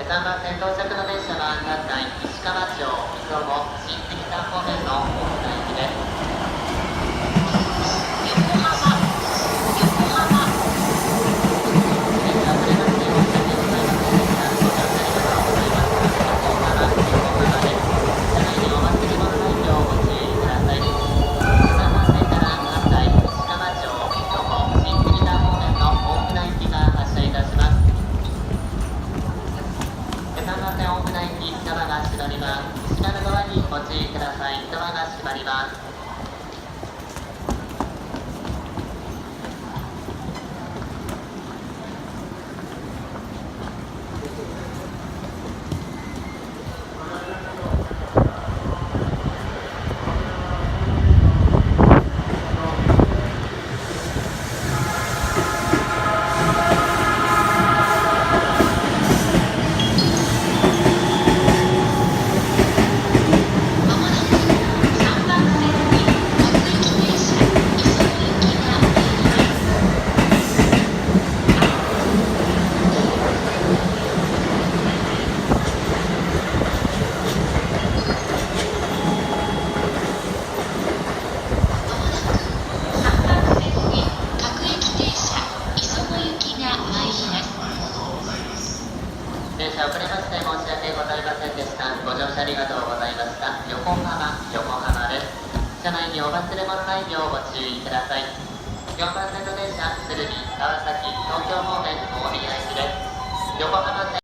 3番線到着の電車は関西石川町磯子新関田方面の大船行きです。大船駅ドアが閉まります。下のドアにご注意ください。ドアが閉まります。電車遅れまして申し訳ございませんでした。ご乗車ありがとうございました。横浜です。車内にお忘れ物ないようご注意ください。4番線の電車、鶴見、川崎、東京方面大宮行きです。横浜線